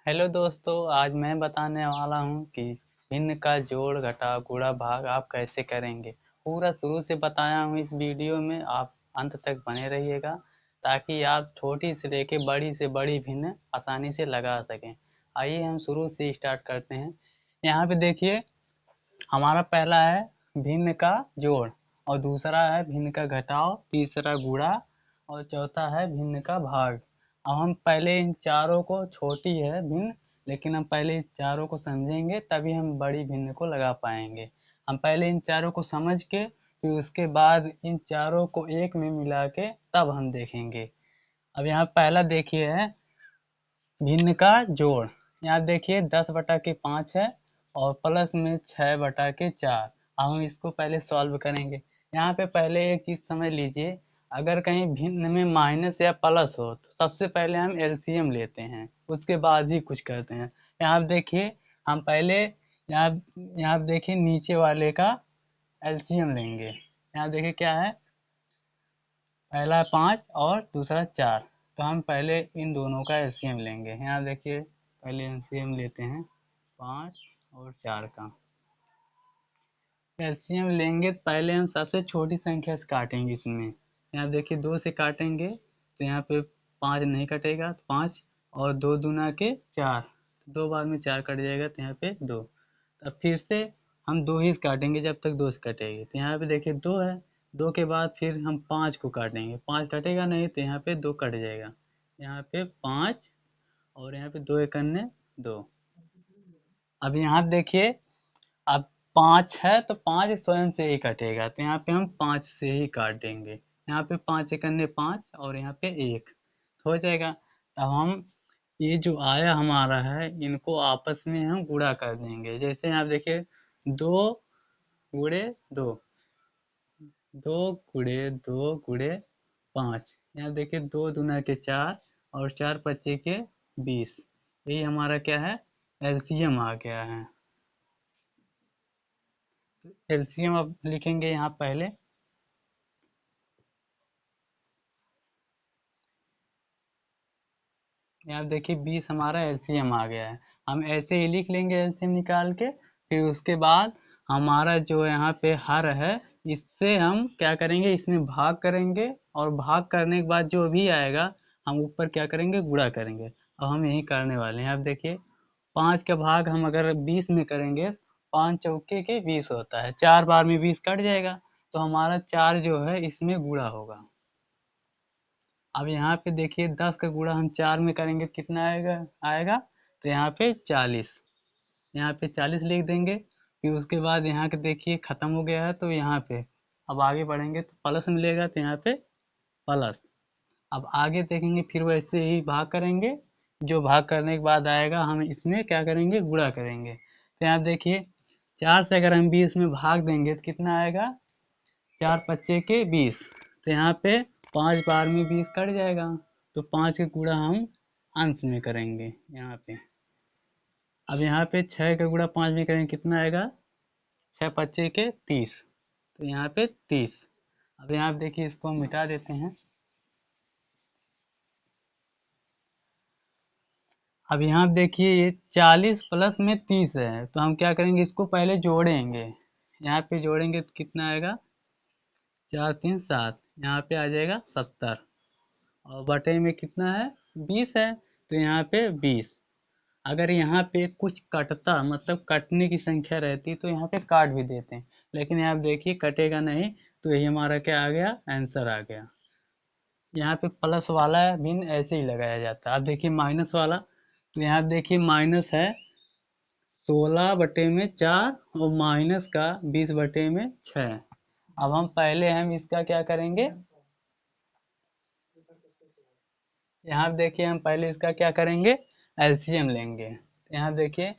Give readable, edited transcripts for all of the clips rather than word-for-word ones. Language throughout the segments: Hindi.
हेलो दोस्तों, आज मैं बताने वाला हूँ कि भिन्न का जोड़ घटाव गुणा भाग आप कैसे करेंगे। पूरा शुरू से बताया हूँ इस वीडियो में, आप अंत तक बने रहिएगा ताकि आप छोटी से लेके बड़ी से बड़ी भिन्न आसानी से लगा सकें। आइए हम शुरू से स्टार्ट करते हैं। यहाँ पे देखिए, हमारा पहला है भिन्न का जोड़ और दूसरा है भिन्न का घटाव, तीसरा गुणा और चौथा है भिन्न का भाग। अब हम पहले इन चारों को, छोटी है भिन्न लेकिन हम पहले इन चारों को समझेंगे तभी हम बड़ी भिन्न को लगा पाएंगे। हम पहले इन चारों को समझ के फिर उसके बाद इन चारों को एक में मिला के तब हम देखेंगे। अब यहाँ पहला देखिए है भिन्न का जोड़। यहाँ देखिए 10/5 है और प्लस में 6/4। अब हम इसको पहले सॉल्व करेंगे। यहाँ पे पहले एक चीज़ समझ लीजिए, अगर कहीं भिन्न में माइनस या प्लस हो तो सबसे पहले हम एलसीएम लेते हैं, उसके बाद ही कुछ करते हैं। यहाँ देखिए हम पहले यहाँ देखिए नीचे वाले का एलसीएम लेंगे। यहाँ देखिए क्या है, पहला 5 और दूसरा 4, तो हम पहले इन दोनों का एलसीएम लेंगे। यहाँ देखिए पहले एलसीएम लेते हैं 5 और 4 का एलसीएम लेंगे। तो पहले हम सबसे छोटी संख्या से काटेंगे इसमें। यहाँ देखिए 2 से काटेंगे तो यहाँ पे 5 नहीं कटेगा, तो 5 और 2 दूना के 4, 2 बार में 4 कट जाएगा तो यहाँ पे 2। तब फिर से हम 2 ही काटेंगे जब तक 2 से कटेगी। तो यहाँ पे देखिए 2 है, 2 के बाद फिर हम 5 को काटेंगे, 5 कटेगा नहीं तो यहाँ पे 2 कट जाएगा। यहाँ पे 5 और यहाँ पे 2 एकन्ने 2। अब यहाँ देखिए, अब 5 है तो 5 स्वयं से ही कटेगा, तो यहाँ पे हम 5 से ही काट देंगे। यहाँ पे 5 एकन्ने 5 और यहाँ पे 1 हो जाएगा। तब हम ये जो आया हमारा है इनको आपस में हम गुणा कर देंगे। जैसे यहाँ देखिए 2 गुणे 2, 2 गुणे 2 गुणे 5। यहाँ देखिए 2 दूना के 4 और 4 पच्चे के 20। यही हमारा क्या है, एलसीएम आ गया है। एलसीएम अब लिखेंगे यहाँ पहले। यहाँ देखिए 20 हमारा एलसीएम आ गया है। हम ऐसे ही लिख लेंगे एलसीएम निकाल के, फिर उसके बाद हमारा जो यहाँ पे हर है इससे हम क्या करेंगे, इसमें भाग करेंगे और भाग करने के बाद जो भी आएगा हम ऊपर क्या करेंगे, गुणा करेंगे। अब हम यही करने वाले हैं। अब देखिए 5 का भाग हम अगर 20 में करेंगे, 5 चौके के 20 होता है, 4 बार में 20 कट जाएगा, तो हमारा 4 जो है इसमें गुणा होगा। अब यहाँ पे देखिए 10 का गुणा हम 4 में करेंगे तो कितना आएगा तो यहाँ पे 40। यहाँ पे 40 लिख देंगे। फिर उसके बाद यहाँ के देखिए ख़त्म हो गया है तो यहाँ पे अब आगे बढ़ेंगे तो प्लस मिलेगा, तो यहाँ पे प्लस। अब आगे देखेंगे फिर वैसे ही भाग करेंगे, जो भाग करने के बाद आएगा हम इसमें क्या करेंगे, गुणा करेंगे। तो यहाँ देखिए 4 से अगर हम 20 में भाग देंगे तो कितना आएगा, 4 पच्चे के 20। तो यहाँ पे 5 बार में 20 कट जाएगा, तो 5 के गुणा हम अंश में करेंगे यहाँ पे। अब यहाँ पे 6 का गुणा 5 में करेंगे कितना आएगा, 6 पच्चे के 30, तो यहाँ पे 30। अब यहाँ पे देखिए इसको हम मिटा देते हैं। अब यहाँ देखिए ये 40 प्लस में 30 है, तो हम क्या करेंगे, इसको पहले जोड़ेंगे। यहाँ पे जोड़ेंगे तो कितना आएगा, 4 3 7, यहाँ पे आ जाएगा 70 और बटे में कितना है, 20 है, तो यहाँ पे 20। अगर यहाँ पे कुछ कटता, मतलब कटने की संख्या रहती तो यहाँ पे काट भी देते हैं, लेकिन यहाँ देखिए कटेगा नहीं, तो यही हमारा क्या आ गया, आंसर आ गया। यहाँ पे प्लस वाला भिन्न ऐसे ही लगाया जाता है। अब देखिए माइनस वाला, तो यहाँ देखिए माइनस है 16/4 और माइनस का 20/6। अब हम इसका क्या करेंगे, यहाँ देखिए हम पहले इसका क्या करेंगे, एलसीएम लेंगे। यहाँ देखिए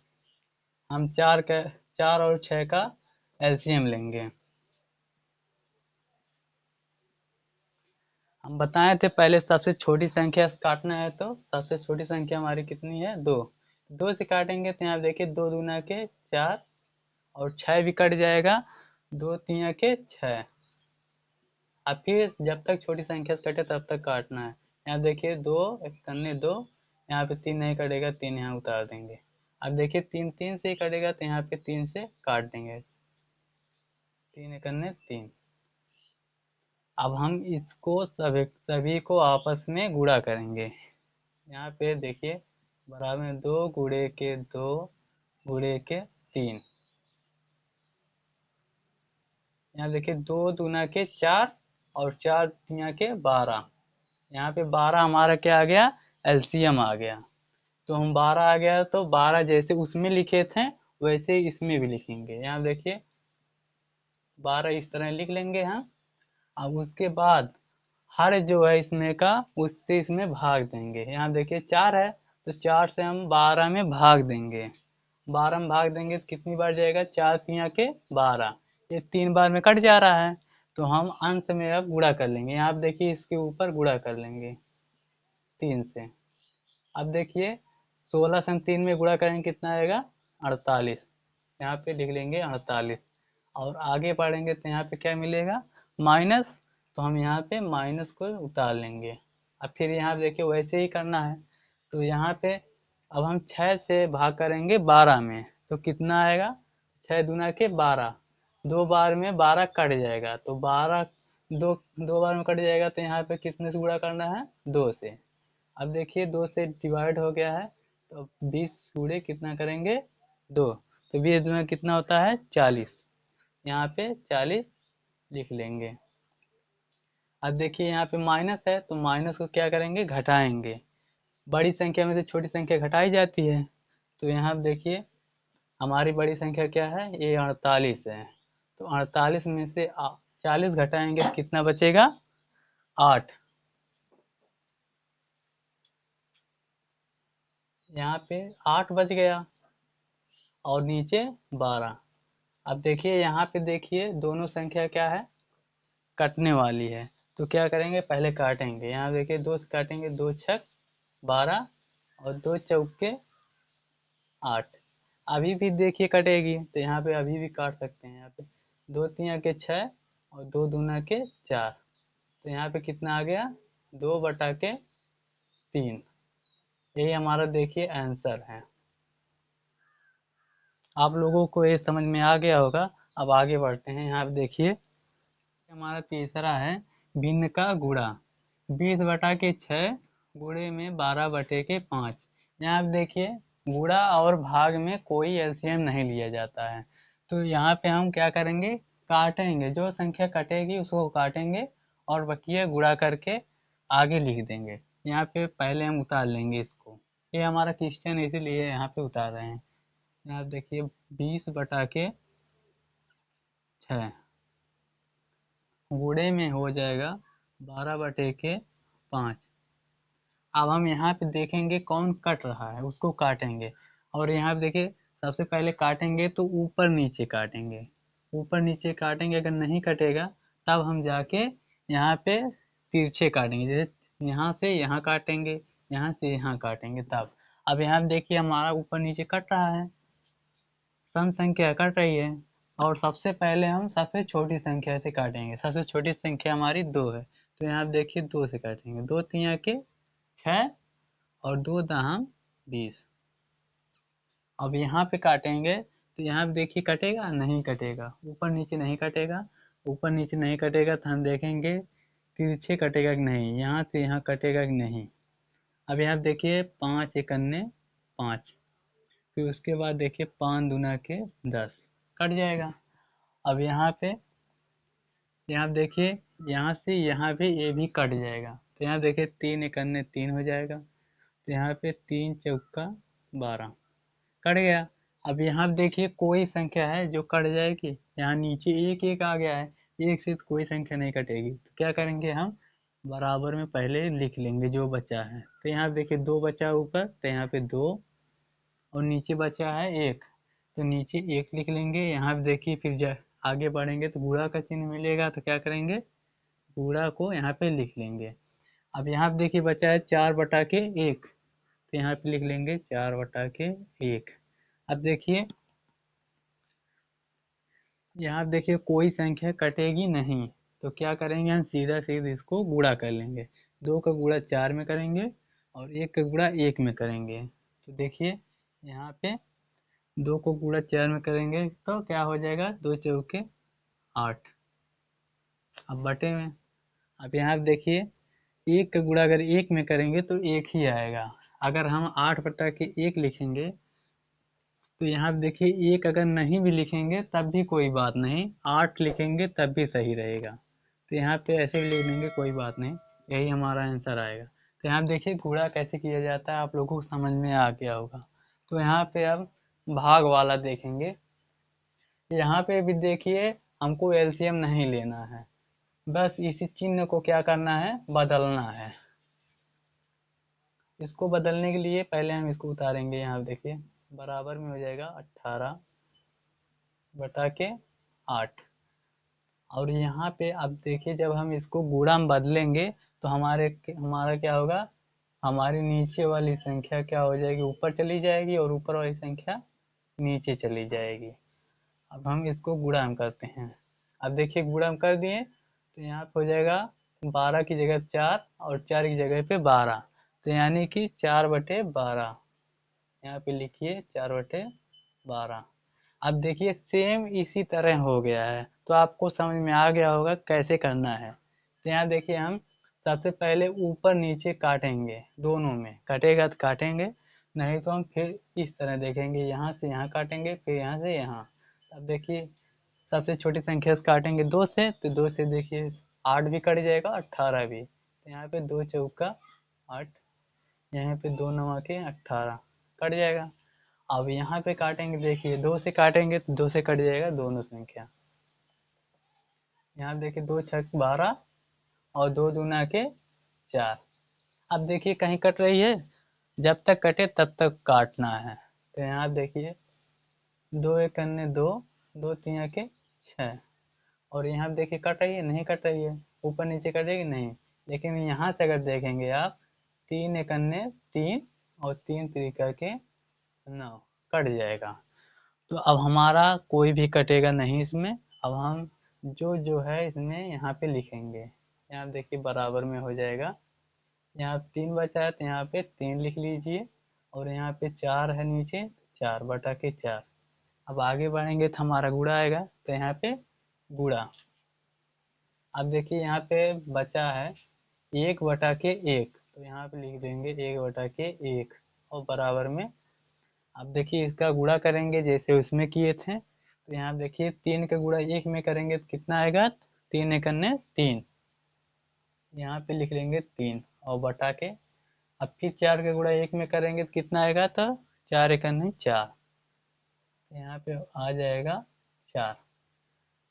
हम 4 और 6 का एलसीएम लेंगे। हम बताए थे पहले सबसे छोटी संख्या से काटना है, तो सबसे छोटी संख्या हमारी कितनी है, 2। 2 से काटेंगे तो यहाँ देखिए 2 दूना के 4 और 6 भी कट जाएगा, 2 3 के 6। अब फिर जब तक छोटी संख्या से कटे तब तक काटना है। यहाँ देखिए 2 एक 2, यहाँ पे 3 नहीं कटेगा, 3 यहाँ उतार देंगे। अब देखिए 3 3 से ही कटेगा, तो यहाँ पे 3 से काट देंगे, 3 एकन्ने 3। अब हम इसको सभी को आपस में गुणा करेंगे। यहाँ पे देखिए बराबर में 2 गुणे के 2 गुणे के 3। यहाँ देखिए 2 दूना के 4 और 4 तिया के 12। यहाँ पे 12 हमारा क्या आ गया, एलसीएम आ गया। तो हम 12 आ गया, तो 12 जैसे उसमें लिखे थे वैसे इसमें भी लिखेंगे। यहाँ देखिए 12 इस तरह लिख लेंगे हम। अब उसके बाद हर जो है इसमें का उससे इसमें भाग देंगे। यहाँ देखिए 4 है, तो 4 से हम 12 में भाग देंगे। 12 में भाग देंगे तो कितनी बार जाएगा, 4 तिया के 12। ये 3 बार में कट जा रहा है, तो हम अंत में अब गुणा कर लेंगे। यहाँ आप देखिए इसके ऊपर गुणा कर लेंगे 3 से। अब देखिए 16 से हम 3 में गुणा करेंगे, कितना आएगा, 48। यहाँ पे लिख लेंगे 48। और आगे पढ़ेंगे तो यहाँ पे क्या मिलेगा, माइनस। तो हम यहाँ पे माइनस को उतार लेंगे। अब फिर यहाँ देखिए वैसे ही करना है। तो यहाँ पे अब हम 6 से भाग करेंगे 12 में, तो कितना आएगा, 6 दूना के 12। 2 बार में 12 कट जाएगा, तो 12 दो बार में कट जाएगा, तो यहाँ पे कितने से गुणा करना है, 2 से। अब देखिए 2 से डिवाइड हो गया है, तो 20 गुणे कितना करेंगे, 2। तो 20 दूना कितना होता है, 40। यहाँ पे 40 लिख लेंगे। अब देखिए यहाँ पे माइनस है, तो माइनस को क्या करेंगे, घटाएंगे। बड़ी संख्या में से छोटी संख्या घटाई जाती है। तो यहाँ देखिए हमारी बड़ी संख्या क्या है, ये 48 है। तो 48 में से 40 घटाएंगे तो कितना बचेगा, 8। यहाँ पे 8 बच गया और नीचे 12। अब देखिए यहाँ पे देखिए दोनों संख्या क्या है, कटने वाली है। तो क्या करेंगे, पहले काटेंगे। यहाँ देखिए 2 से काटेंगे, 2 छक 12 और 2 चौके 8। अभी भी देखिए कटेगी, तो यहाँ पे अभी भी काट सकते हैं। यहाँ पे 2 तिया के 6 और 2 दूना के 4। तो यहाँ पे कितना आ गया, 2/3। यही हमारा देखिए आंसर है। आप लोगों को ये समझ में आ गया होगा। अब आगे बढ़ते हैं। यहाँ पे देखिए हमारा तीसरा है भिन्न का गुणा। 20/6 गुणे में 12/5। यहाँ आप देखिए गुणा और भाग में कोई एलसीएम नहीं लिया जाता है। तो यहाँ पे हम क्या करेंगे, काटेंगे। जो संख्या कटेगी उसको काटेंगे और बकिया गुणा करके आगे लिख देंगे। यहाँ पे पहले हम उतार लेंगे इसको। ये हमारा क्वेश्चन इसीलिए यहाँ पे उतार रहे हैं। यहाँ देखिए 20/6 गुणे में हो जाएगा 12/5। अब हम यहाँ पे देखेंगे कौन कट रहा है, उसको काटेंगे। और यहाँ पे देखिए सबसे पहले काटेंगे तो ऊपर नीचे काटेंगे। ऊपर नीचे काटेंगे, अगर नहीं कटेगा तब हम जाके यहाँ पे तिरछे काटेंगे। जैसे यहाँ से यहाँ काटेंगे, यहाँ से यहाँ काटेंगे तब। अब यहाँ पे देखिए हमारा ऊपर नीचे कट रहा है, सम संख्या कट रही है। और सबसे पहले हम सबसे छोटी संख्या से काटेंगे। सबसे छोटी संख्या हमारी 2 है, तो यहाँ पे देखिए 2 से काटेंगे। 2 तिया के 6 और 2 दहम 20। अब यहाँ पे काटेंगे तो यहाँ पे देखिए कटेगा, नहीं कटेगा। ऊपर नीचे नहीं कटेगा। ऊपर नीचे नहीं कटेगा तो हम देखेंगे तिरछे कटेगा कि नहीं, यहाँ से यहाँ कटेगा कि नहीं। अब यहाँ पे देखिए 5 एकन्ने 5। फिर उसके बाद देखिए 5 दूना के 10 कट जाएगा। अब यहाँ देखिए यहाँ से यहाँ भी ये भी कट जाएगा। तो यहाँ देखिए 3 एकन्ने 3 हो जाएगा। तो यहाँ पे 3 चौका 12 कट गया। अब यहाँ देखिए कोई संख्या है जो कट जाएगी, यहाँ नीचे 1 1 आ गया है। 1 से तो कोई संख्या नहीं कटेगी। तो क्या करेंगे, हम बराबर में पहले लिख लेंगे जो बचा है। तो यहाँ देखिए 2 बचा ऊपर, तो यहाँ पे 2 और नीचे बचा है 1, तो नीचे 1 लिख लेंगे। यहाँ पे देखिए फिर आगे बढ़ेंगे तो गुणा का चिन्ह मिलेगा, तो क्या करेंगे, गुणा को यहाँ पे लिख लेंगे। अब यहाँ पे देखिए बचा है 4/1, तो यहाँ पे लिख लेंगे 4/1। अब देखिए यहाँ पे देखिए कोई संख्या कटेगी नहीं, तो क्या करेंगे, हम सीधा सीधा इसको गुणा कर लेंगे। 2 का गुणा 4 में करेंगे और 1 का गुणा 1 में करेंगे तो देखिए यहाँ पे 2 को गुणा 4 में करेंगे तो क्या हो जाएगा, 2 चौके 8। अब बटे में, अब यहाँ पे देखिए 1 का गुणा अगर 1 में करेंगे तो 1 ही आएगा। अगर हम 8 बटा के 1 लिखेंगे तो यहाँ पे देखिए 1 अगर नहीं भी लिखेंगे तब भी कोई बात नहीं, 8 लिखेंगे तब भी सही रहेगा। तो यहाँ पे ऐसे भी लिख देंगे कोई बात नहीं, यही हमारा आंसर आएगा। तो यहाँ पे देखिए गुणा कैसे किया जाता है आप लोगों को समझ में आ गया होगा। तो यहाँ पे अब भाग वाला देखेंगे। यहाँ पे भी देखिए हमको एलसीएम नहीं लेना है, बस इसी चिन्ह को क्या करना है, बदलना है। इसको बदलने के लिए पहले हम इसको उतारेंगे। यहाँ देखिए बराबर में हो जाएगा 18 बटा के 8। और यहाँ पे अब देखिए जब हम इसको गुणा में बदलेंगे तो हमारा क्या होगा, हमारी नीचे वाली संख्या क्या हो जाएगी, ऊपर चली जाएगी और ऊपर वाली संख्या नीचे चली जाएगी। अब हम इसको गुणा में करते हैं। अब देखिए गुणा में कर दिए तो यहाँ पे हो जाएगा 12 की जगह 4 और 4 की जगह पे 12, तो यानी कि 4/12। यहाँ पे लिखिए 4/12। अब देखिए सेम इसी तरह हो गया है, तो आपको समझ में आ गया होगा कैसे करना है। तो यहाँ देखिए हम सबसे पहले ऊपर नीचे काटेंगे, दोनों में कटेगा तो काटेंगे, नहीं तो हम फिर इस तरह देखेंगे, यहाँ से यहाँ काटेंगे फिर यहाँ से यहाँ। अब देखिए सबसे छोटी संख्या से काटेंगे 2 से, तो 2 से देखिए 8 भी कट जाएगा 18 भी, तो यहाँ पे 2 चौका 8, यहाँ पे 2 नवा के 18 कट जाएगा। अब यहाँ पे काटेंगे, देखिए 2 से काटेंगे तो 2 से कट जाएगा दोनों संख्या। यहाँ देखिए 2 छक 12 और 2 दूना के 4। अब देखिए कहीं कट रही है, जब तक कटे तब तक काटना है। तो यहाँ देखिए 2 एक अन्य 2, 2 तीन के 6, और यहाँ देखिए कट रही है, नहीं कट रही है, ऊपर नीचे कटेगी नहीं। लेकिन यहाँ से अगर देखेंगे आप 3 एक अन्य 3 और 3 त्रिका के 9 कट जाएगा। तो अब हमारा कोई भी कटेगा नहीं इसमें। अब हम जो है इसमें यहाँ पे लिखेंगे। यहाँ देखिए बराबर में हो जाएगा, यहाँ 3 बचा है तो यहाँ पे 3 लिख लीजिए, और यहाँ पे 4 है नीचे, 4/4। अब आगे बढ़ेंगे तो हमारा गुणा आएगा, तो यहाँ पे गुणा। अब देखिए यहाँ पे बचा है 1/1, तो यहाँ पे लिख देंगे 1/1 और बराबर में। अब देखिए इसका गुणा करेंगे जैसे उसमें किए थे, तो यहाँ देखिए 3 का गुणा 1 में करेंगे तो कितना आएगा, 3 एक अन्य 3, यहाँ पे लिख लेंगे 3 और बटा के। अब फिर 4 का गुणा 1 में करेंगे तो कितना आएगा, तो 4 एक अन्य 4, यहाँ पे आ जाएगा 4।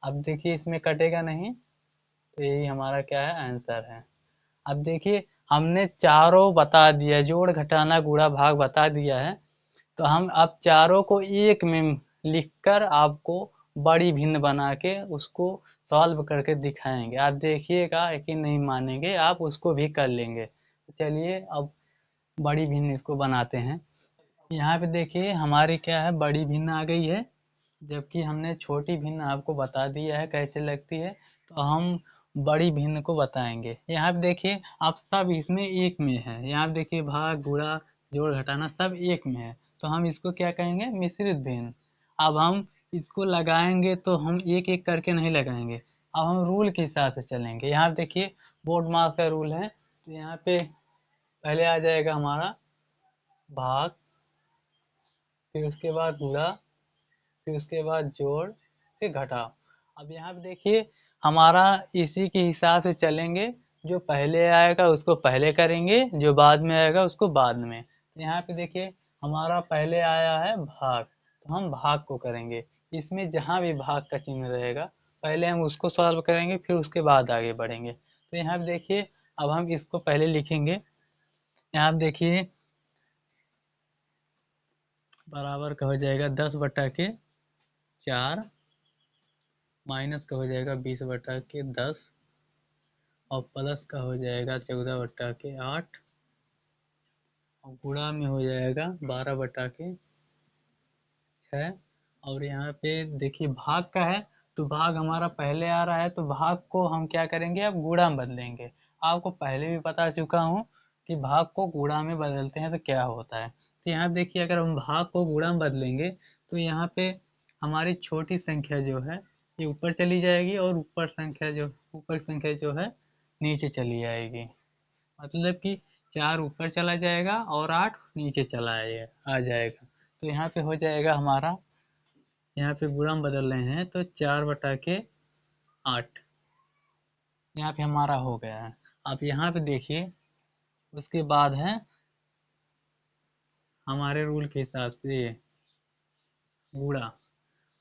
अब देखिए इसमें कटेगा नहीं, तो यही हमारा क्या है, आंसर है। अब देखिए हमने चारों बता दिया, जोड़ घटाना गुणा भाग बता दिया है, तो हम अब चारों को एक में लिखकर आपको बड़ी भिन्न बना के उसको सॉल्व करके दिखाएंगे। आप देखिएगा, यकीन नहीं मानेंगे, आप उसको भी कर लेंगे। तो चलिए अब बड़ी भिन्न इसको बनाते हैं। यहाँ पे देखिए हमारी क्या है, बड़ी भिन्न आ गई है, जबकि हमने छोटी भिन्न आपको बता दिया है कैसे लगती है। तो हम बड़ी भिन्न को बताएंगे। यहाँ पे देखिए आप सब इसमें एक में है, यहाँ पे देखिए भाग गुणा जोड़ घटाना सब एक में है, तो हम इसको क्या कहेंगे, मिश्रित भिन्न। अब हम इसको लगाएंगे तो हम एक एक करके नहीं लगाएंगे, अब हम रूल के हिसाब से चलेंगे। यहाँ पे देखिए बोर्ड मास का रूल है, तो यहाँ पे पहले आ जाएगा हमारा भाग, फिर उसके बाद गुणा, फिर उसके बाद जोड़, फिर घटाओ। अब यहाँ पे देखिए हमारा इसी के हिसाब से चलेंगे, जो पहले आएगा उसको पहले करेंगे, जो बाद में आएगा उसको बाद में। यहाँ पे देखिए हमारा पहले आया है भाग, तो हम भाग को करेंगे। इसमें जहाँ भी भाग का चिन्ह रहेगा पहले हम उसको सॉल्व करेंगे, फिर उसके बाद आगे बढ़ेंगे। तो यहाँ पे देखिए अब हम इसको पहले लिखेंगे। यहाँ पे देखिए बराबर का हो जाएगा 10/4 माइनस का हो जाएगा 20/10 और प्लस का हो जाएगा 14/8 और गुणा में हो जाएगा 12/6। और यहाँ पे देखिए भाग का है, तो भाग हमारा पहले आ रहा है, तो भाग को हम क्या करेंगे, अब गुणा में बदलेंगे। आपको पहले भी बता चुका हूँ कि भाग को गुणा में बदलते हैं तो क्या होता है। तो यहाँ देखिए, अगर हम भाग को गुणा में बदलेंगे तो यहाँ पे हमारी छोटी संख्या जो है ये ऊपर चली जाएगी और ऊपर संख्या जो है नीचे चली जाएगी। मतलब कि 4 ऊपर चला जाएगा और 8 नीचे आ जाएगा। तो यहाँ पे हो जाएगा हमारा, यहाँ पे गुणा में बदल रहे हैं तो 4/8 यहाँ पे हमारा हो गया है। अब यहाँ पे देखिए, उसके बाद है हमारे रूल के हिसाब से गुणा।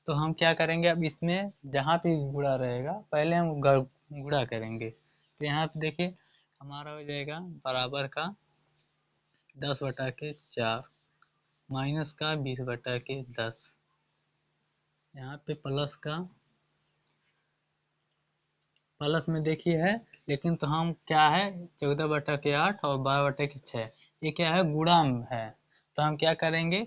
तो हम क्या करेंगे, अब इसमें जहाँ पे गुणा रहेगा पहले हम गुणा करेंगे। तो यहाँ पे देखिए हमारा हो जाएगा बराबर का 10/4 माइनस का 20/10, यहाँ पे प्लस में देखिए है, लेकिन तो हम क्या है 14/8 और 12/6, ये क्या है गुणा में है। तो हम क्या करेंगे,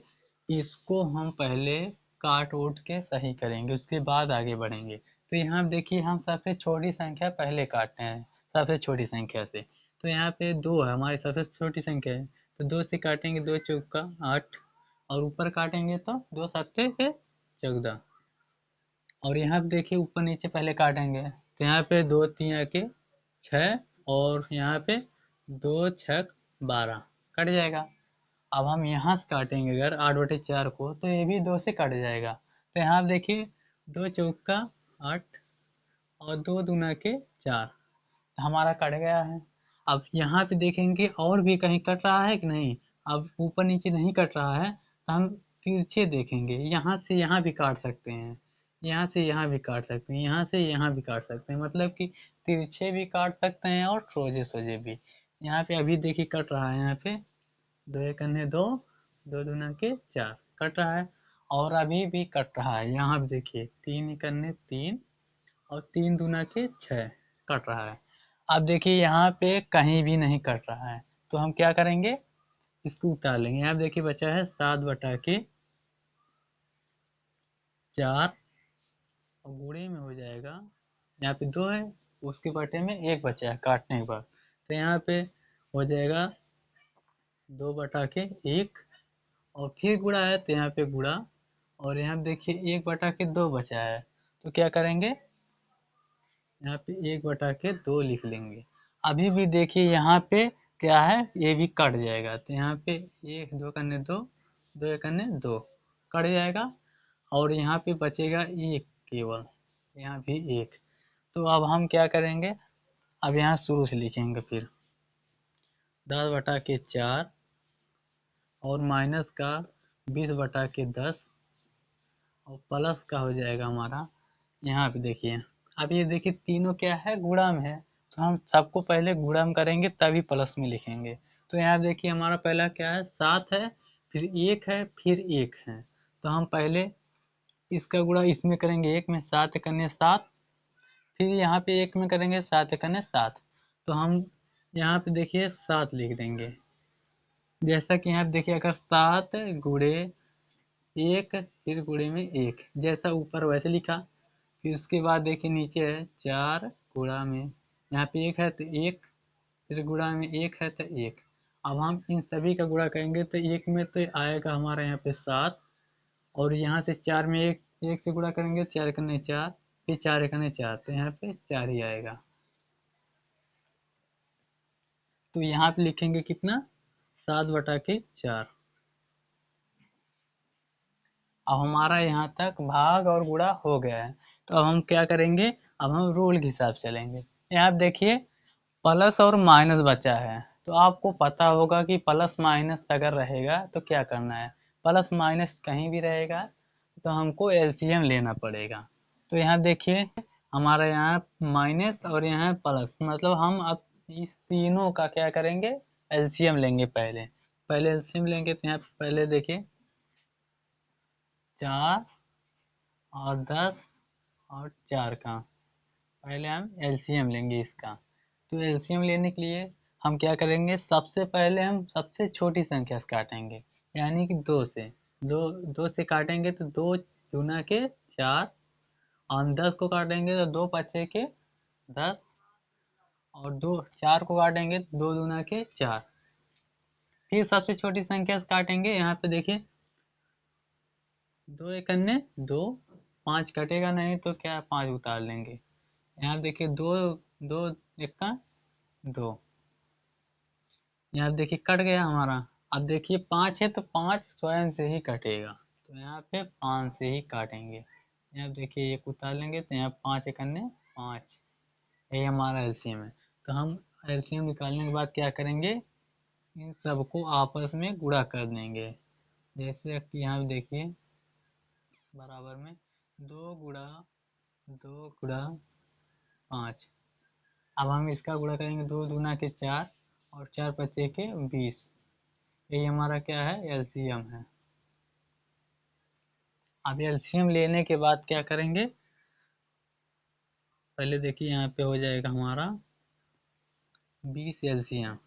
इसको हम पहले काट उठ के सही करेंगे, उसके बाद आगे बढ़ेंगे। तो यहाँ देखिए हम सबसे छोटी संख्या पहले काटते हैं, सबसे छोटी संख्या से। तो यहाँ पे 2 है, हमारी सबसे छोटी संख्या है, तो 2 से काटेंगे, 2 चौका 8, और ऊपर काटेंगे तो 2 सत्ते से 14। और यहाँ पे देखिए ऊपर नीचे पहले काटेंगे, तो यहाँ पे 2 3 के 6, और यहाँ पे 2 6 12 कट जाएगा। अब हम यहाँ से काटेंगे अगर 8/4 को, तो ये भी 2 से कट जाएगा। तो यहाँ पे देखिए 2 चौका 8 और 2 दूना के 4, हमारा कट गया है। अब यहाँ पे देखेंगे और भी कहीं कट रहा है कि नहीं। अब ऊपर नीचे नहीं कट रहा है तो हम तिरछे देखेंगे, यहाँ से यहाँ भी काट सकते हैं, यहाँ से यहाँ भी काट सकते हैं, यहाँ से यहाँ भी काट सकते हैं, मतलब कि तिरछे भी काट सकते हैं और सोजे सोजे भी। यहाँ पे अभी देखिए कट रहा है, यहाँ पे 2 एक अन्य 2, 2 दूना के 4 कट रहा है, और अभी भी कट रहा है। यहाँ पे देखिए 3 एक अन्य 3 और 3 दूना के 6 कट रहा है। अब देखिए यहाँ पे कहीं भी नहीं कट रहा है, तो हम क्या करेंगे, इसको उतार लेंगे। यहाँ देखिए बचा है 7/4 और गुणे में हो जाएगा, यहाँ पे 2 है, उसके बटे में 1 बचा है काटने के बाद, तो यहाँ पे हो जाएगा 2/1, और फिर गुणा है तो यहाँ पे गुणा, और यहाँ पे देखिए 1/2 बचा है, तो क्या करेंगे, यहाँ पे 1/2 लिख लेंगे। अभी भी देखिए यहाँ पे क्या है, ये भी कट जाएगा, तो यहाँ पे 1 2 कन्ने 2, 2 एक अन्य 2 कट जाएगा, और यहाँ पे बचेगा 1 केवल, यहाँ भी 1। तो अब हम क्या करेंगे, अब यहाँ शुरू से लिखेंगे फिर 10/4 और माइनस का 20/10 और प्लस का हो जाएगा हमारा, यहाँ पे देखिए अब ये देखिए तीनों क्या है गुणा में है, तो हम सबको पहले गुणा में करेंगे तभी प्लस में लिखेंगे। तो यहाँ देखिए हमारा पहला क्या है 7 है, फिर 1 है, फिर 1 है, तो हम पहले इसका गुणा इसमें करेंगे, 1 में 7 करने 7, फिर यहाँ पे 1 में करेंगे 7 करने 7, तो हम यहाँ पे देखिए 7 लिख देंगे। जैसा कि यहाँ पे देखिए अगर 7 गुणे 1 फिर गुणे में 1, जैसा ऊपर वैसे लिखा। फिर उसके बाद देखिए नीचे है 4 गुणा में, यहाँ पे 1 है तो 1, फिर गुणा में 1 है तो 1। अब हम इन सभी का गुणा करेंगे तो 1 में तो आएगा हमारा यहाँ पे 7, और यहाँ से 4 में 1 से गुणा करेंगे 4 करने 4, फिर 4 करने 4, तो यहाँ पे 4 ही आएगा। तो यहाँ पे लिखेंगे कितना 7/4। अब हमारा यहाँ तक भाग और गुणा हो गया है, तो अब हम क्या करेंगे, अब हम रूल के हिसाब से चलेंगे। यहाँ देखिए प्लस और माइनस बचा है, तो आपको पता होगा कि प्लस माइनस अगर रहेगा तो क्या करना है, प्लस माइनस कहीं भी रहेगा तो हमको एलसीएम लेना पड़ेगा। तो यहाँ देखिए हमारा यहाँ माइनस और यहाँ प्लस, मतलब हम अब इस तीनों का क्या करेंगे एलसीएम लेंगे। पहले पहले एलसीएम लेंगे, तो यहाँ पहले देखिए 4 और 10 और 4 का पहले हम एलसीएम लेंगे इसका। तो एलसीएम लेने के लिए हम क्या करेंगे, सबसे पहले हम सबसे छोटी संख्या से काटेंगे, यानी कि 2 से। 2 से काटेंगे तो 2 दूना के 4, और हम 10 को काटेंगे तो 2 पचे के 10, और 2 4 को काटेंगे तो 2 दूना के 4, फिर सबसे छोटी संख्या से काटेंगे। यहाँ पे देखिए 2 एकन्ने 2, 5 कटेगा नहीं तो क्या 5 उतार लेंगे। यहाँ देखिए 2 2 एक्का 2, यहाँ देखिए कट गया हमारा। अब देखिए 5 है तो 5 स्वयं से ही कटेगा, तो यहाँ पे 5 से ही काटेंगे। यहाँ देखिए 1 उतार लेंगे तो यहाँ 5 एकन्ने 5, यही हमारा एलसीएम है। तो हम एलसीएम निकालने के बाद क्या करेंगे, इन सबको आपस में गुणा कर देंगे। जैसे कि यहाँ देखिए बराबर में 2 गुणा 2 गुणा 5। अब हम इसका गुणा करेंगे, 2 दूना के 4 और 4 पच्चे के 20। यही हमारा क्या है, एलसीएम है। अब एलसीएम लेने के बाद क्या करेंगे, पहले देखिए यहाँ पे हो जाएगा हमारा 20 एलसीएम।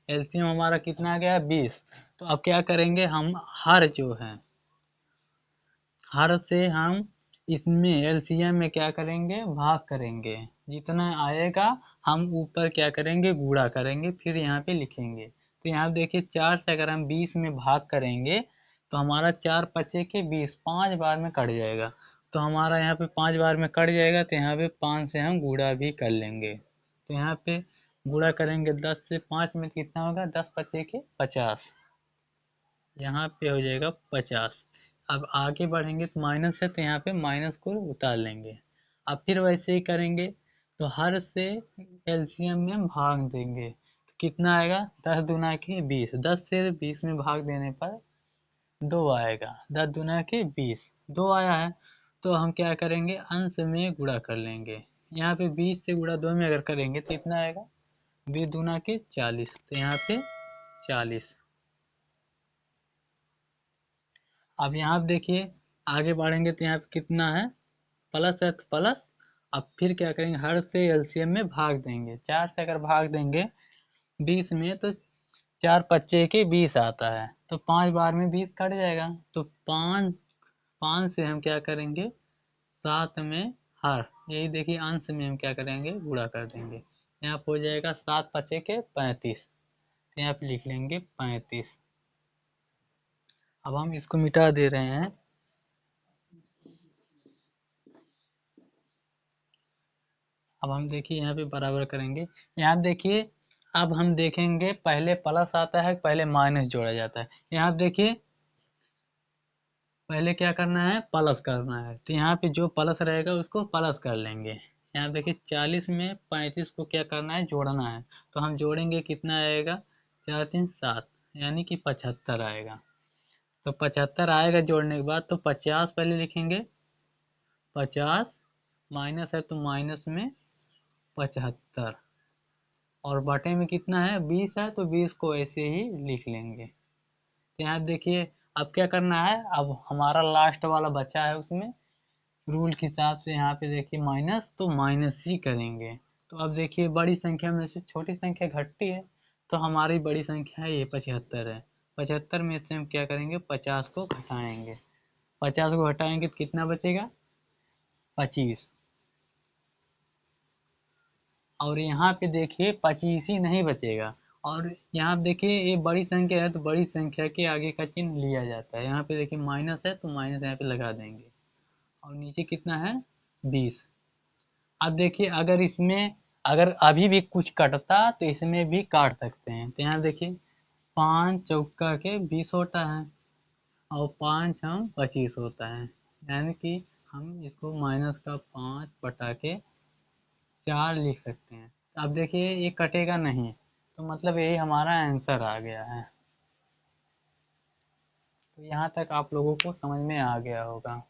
एलसीएम हमारा कितना आ गया, 20। तो अब क्या करेंगे, हम हर जो है हर से हम इसमें एलसीएम में क्या करेंगे, भाग करेंगे। जितना आएगा हम ऊपर क्या करेंगे, गुणा करेंगे, फिर यहाँ पे लिखेंगे। तो यहाँ देखिए 4 से अगर हम 20 में भाग करेंगे तो हमारा 4 पचे के 20 5 बार में कट जाएगा। तो हमारा यहाँ पे 5 बार में कट जाएगा, तो यहाँ पे 5 से हम गुणा भी कर लेंगे। तो यहाँ पे गुणा करेंगे 10 से 5 में कितना होगा, 10 पचे के 50, यहाँ पे हो जाएगा 50। अब आगे बढ़ेंगे तो माइनस है, तो यहाँ पे माइनस को उतार लेंगे। अब फिर वैसे ही करेंगे, तो हर से एलसीएम में भाग देंगे तो कितना आएगा, 10 दूना के 20। 10 से 20 में भाग देने पर 2 आएगा। 10 दूना के 20, 2 आया है। तो हम क्या करेंगे, अंश में गुणा कर लेंगे। यहाँ पे 20 से गुणा 2 में अगर करेंगे तो इतना आएगा, 20 दूना के 40, तो यहाँ पे 40। अब यहाँ पे देखिए आगे बढ़ेंगे तो यहाँ पे कितना है, प्लस है तो प्लस। अब फिर क्या करेंगे, हर से एलसीएम में भाग देंगे। 4 से अगर भाग देंगे 20 में तो 4 पच्चे के 20 आता है, तो 5 बार में 20 कट जाएगा। तो 5 से हम क्या करेंगे, 7 में हर, यही देखिए अंश में हम क्या करेंगे, गुणा कर देंगे। यहाँ पे हो जाएगा 7 पचे के 35, तो यहाँ पे लिख लेंगे 35। अब हम इसको मिटा दे रहे हैं। अब हम देखिए यहाँ पे बराबर करेंगे। यहाँ देखिए अब हम देखेंगे पहले प्लस आता है पहले माइनस जोड़ा जाता है। यहाँ देखिए पहले क्या करना है, प्लस करना है। तो यहाँ पे जो प्लस रहेगा उसको प्लस कर लेंगे। यहाँ देखिए 40 में 35 को क्या करना है, जोड़ना है। तो हम जोड़ेंगे, कितना आएगा, 4 3 7, यानी कि 75 आएगा। तो 75 आएगा जोड़ने के बाद, तो 50 पहले लिखेंगे, 50 माइनस है तो माइनस में 75, और बटे में कितना है, 20 है, तो 20 को ऐसे ही लिख लेंगे। तो यहाँ देखिए अब क्या करना है, अब हमारा लास्ट वाला बचा है, उसमें रूल के हिसाब से यहाँ पे देखिए माइनस, तो माइनस ही करेंगे। तो अब देखिए बड़ी संख्या में से छोटी संख्या घटती है, तो हमारी बड़ी संख्या है ये 75 है। 75 में से हम क्या करेंगे, 50 को घटाएंगे। 50 को घटाएंगे तो कितना बचेगा, 25। और यहाँ पे देखिए 25 ही नहीं बचेगा, और यहाँ पे देखिए ये बड़ी संख्या है तो बड़ी संख्या के आगे का चिन्ह लिया जाता है। यहाँ पे देखिए माइनस है तो माइनस यहाँ पे लगा देंगे, और नीचे कितना है, 20। अब देखिए अगर इसमें अगर अभी भी कुछ कटता तो इसमें भी काट सकते हैं। तो यहाँ देखिए 5 चौका के 20 होता है, और 5 हम 25 होता है, यानी कि हम इसको माइनस का 5 बटा के 4 लिख सकते हैं। अब देखिए ये कटेगा नहीं, तो मतलब यही हमारा आंसर आ गया है। तो यहाँ तक आप लोगों को समझ में आ गया होगा।